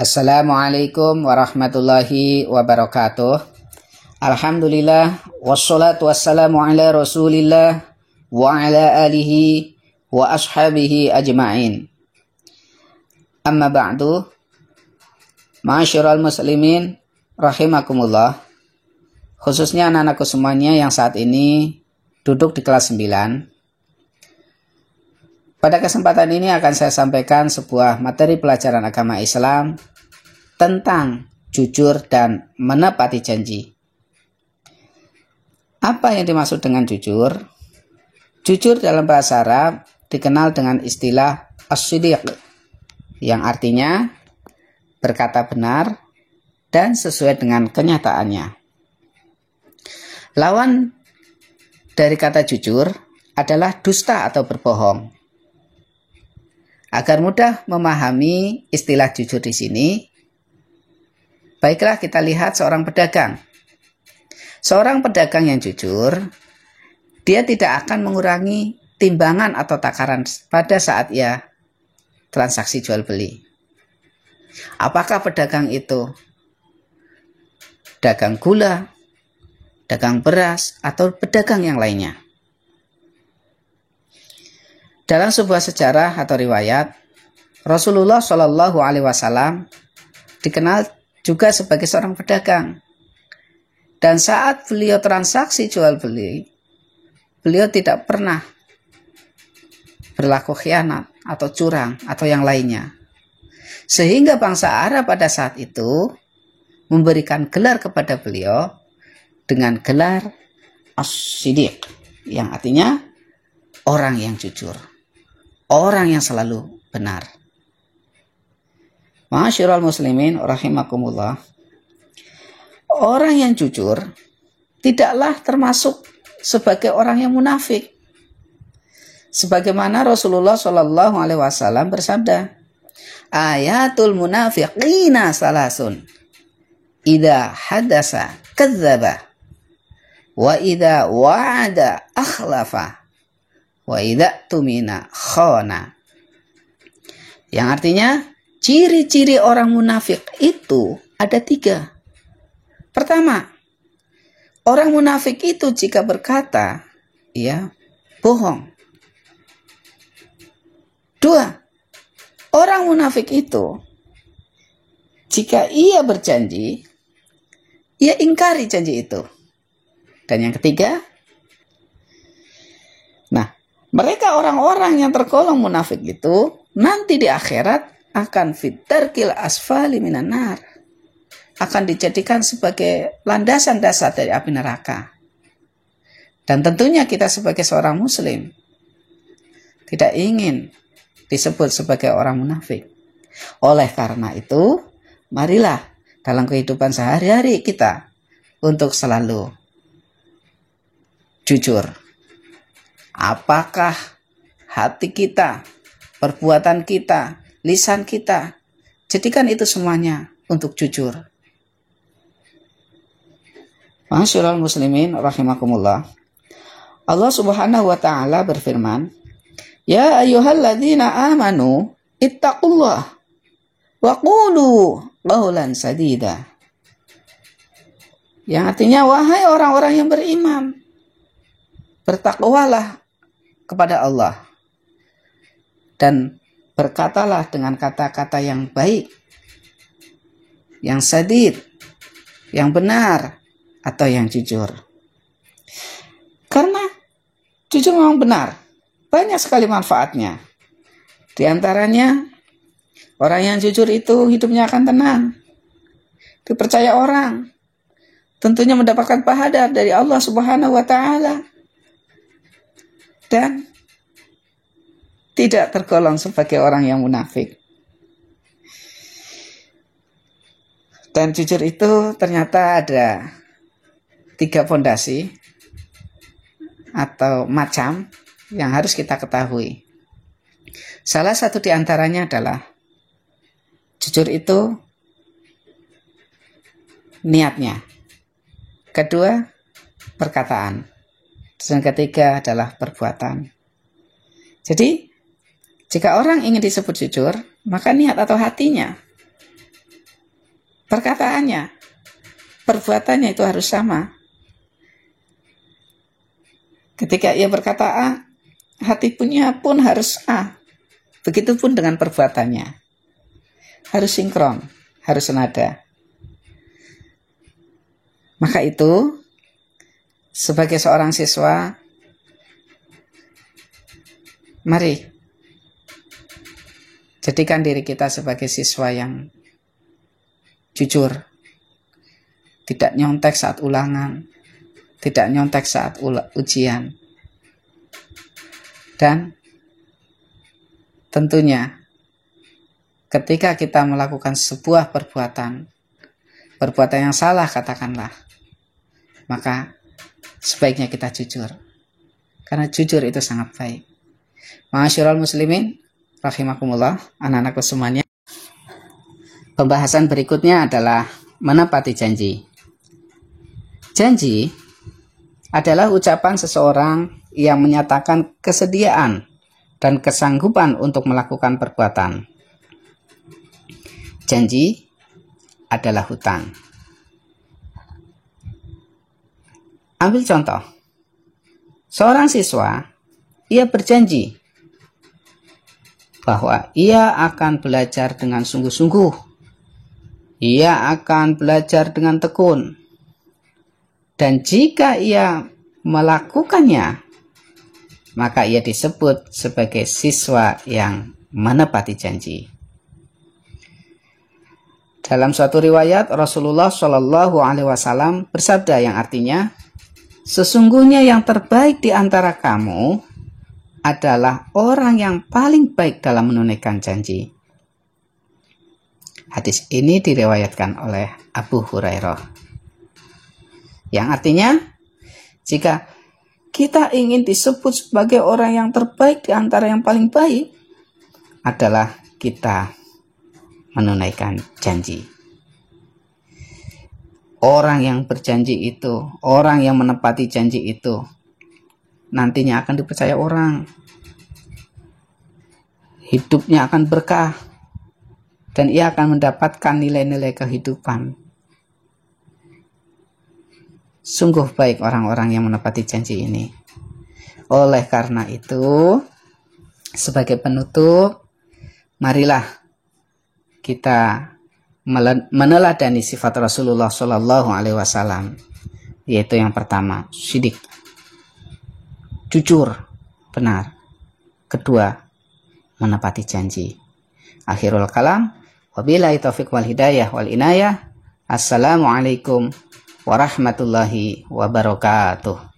Assalamualaikum warahmatullahi wabarakatuh. Alhamdulillah wassalatu wassalamu ala Rasulillah wa ala alihi wa ashabihi ajma'in. Amma ba'du. Ma'asyiral muslimin rahimakumullah. Khususnya anak-anakku semuanya yang saat ini duduk di kelas 9. Pada kesempatan ini akan saya sampaikan sebuah materi pelajaran agama Islam tentang jujur dan menepati janji. Apa yang dimaksud dengan jujur? Jujur dalam bahasa Arab dikenal dengan istilah as-siddiq, yang artinya berkata benar dan sesuai dengan kenyataannya. Lawan dari kata jujur adalah dusta atau berbohong. Agar mudah memahami istilah jujur di sini, baiklah kita lihat seorang pedagang. Seorang pedagang yang jujur, dia tidak akan mengurangi timbangan atau takaran pada saat ia transaksi jual beli. Apakah pedagang itu dagang gula, dagang beras, atau pedagang yang lainnya? Dalam sebuah sejarah atau riwayat, Rasulullah Shallallahu Alaihi Wasallam dikenal juga sebagai seorang pedagang. Dan saat beliau transaksi jual beli, beliau tidak pernah berlaku khianat atau curang atau yang lainnya. Sehingga bangsa Arab pada saat itu memberikan gelar kepada beliau dengan gelar as-siddiq, yang artinya orang yang jujur. Orang yang selalu benar. Ma'asyiral muslimin rahimakumullah. Orang yang jujur tidaklah termasuk sebagai orang yang munafik. Sebagaimana Rasulullah Shallallahu Alaihi Wasallam bersabda, ayatul munafiqina salasun, idza hadasa kadzdzaba, wa idza wa'ada akhlafa, wa idza tumina khana. Yang artinya ciri-ciri orang munafik itu ada 3. Pertama, orang munafik itu jika berkata, bohong. 2, orang munafik itu jika ia berjanji, ia ingkari janji itu. Dan yang ketiga, mereka orang-orang yang tergolong munafik itu nanti di akhirat akan fitarkil asfali minan nar, akan dijadikan sebagai landasan dasar dari api neraka. Dan tentunya kita sebagai seorang muslim tidak ingin disebut sebagai orang munafik. Oleh karena itu, marilah dalam kehidupan sehari-hari kita untuk selalu jujur. Apakah hati kita, perbuatan kita, lisan kita, jadikan itu semuanya untuk jujur. Ma'asyiral muslimin rahimakumullah. Allah Subhanahu wa taala berfirman, ya ayyuhalladzina amanu ittaqullah wa qulu qawlan sadida. Yang artinya, wahai orang-orang yang beriman, bertakwalah kepada Allah dan berkatalah dengan kata-kata yang baik, yang sadid, yang benar, atau yang jujur. Karena jujur memang benar, banyak sekali manfaatnya. Di antaranya, orang yang jujur itu hidupnya akan tenang, dipercaya orang, tentunya mendapatkan pahala dari Allah Subhanahu wa taala, dan tidak tergolong sebagai orang yang munafik. Dan jujur itu ternyata ada 3 fondasi atau macam yang harus kita ketahui. Salah satu di antaranya adalah jujur itu niatnya. Kedua, perkataan. Dan ketiga adalah perbuatan. Jadi, jika orang ingin disebut jujur, maka niat atau hatinya perkataannya, perbuatannya itu harus sama. Ketika ia berkata A, hati pun harus A. Begitupun dengan perbuatannya. Harus sinkron, harus senada. Maka itu, sebagai seorang siswa, mari jadikan diri kita sebagai siswa yang jujur, tidak nyontek saat ulangan, tidak nyontek saat ujian, dan tentunya ketika kita melakukan sebuah perbuatan yang salah katakanlah, maka sebaiknya kita jujur, karena jujur itu sangat baik. Ma'asyiral muslimin rahimakumullah, anak-anakku semuanya. Pembahasan berikutnya adalah menepati janji. Janji adalah ucapan seseorang yang menyatakan kesediaan dan kesanggupan untuk melakukan perbuatan. Janji adalah hutang. Ambil contoh. Seorang siswa, ia berjanji bahwa ia akan belajar dengan sungguh-sungguh. Ia akan belajar dengan tekun. Dan jika ia melakukannya, maka ia disebut sebagai siswa yang menepati janji. Dalam suatu riwayat, Rasulullah Shallallahu Alaihi Wasallam bersabda yang artinya, sesungguhnya yang terbaik di antara kamu adalah orang yang paling baik dalam menunaikan janji. Hadis ini diriwayatkan oleh Abu Hurairah. Yang artinya, jika kita ingin disebut sebagai orang yang terbaik di antara yang paling baik, adalah kita menunaikan janji. Orang yang berjanji itu, orang yang menepati janji itu, nantinya akan dipercaya orang. Hidupnya akan berkah. Dan ia akan mendapatkan nilai-nilai kehidupan. Sungguh baik orang-orang yang menepati janji ini. Oleh karena itu, sebagai penutup, marilah kita meneladani sifat Rasulullah Shallallahu Alaihi Wasallam, yaitu yang pertama, syidik, jujur, benar. Kedua, menepati janji. Akhirul kalam, wabillahi taufiq wal hidayah wal inayah. Assalamualaikum warahmatullahi wabarakatuh.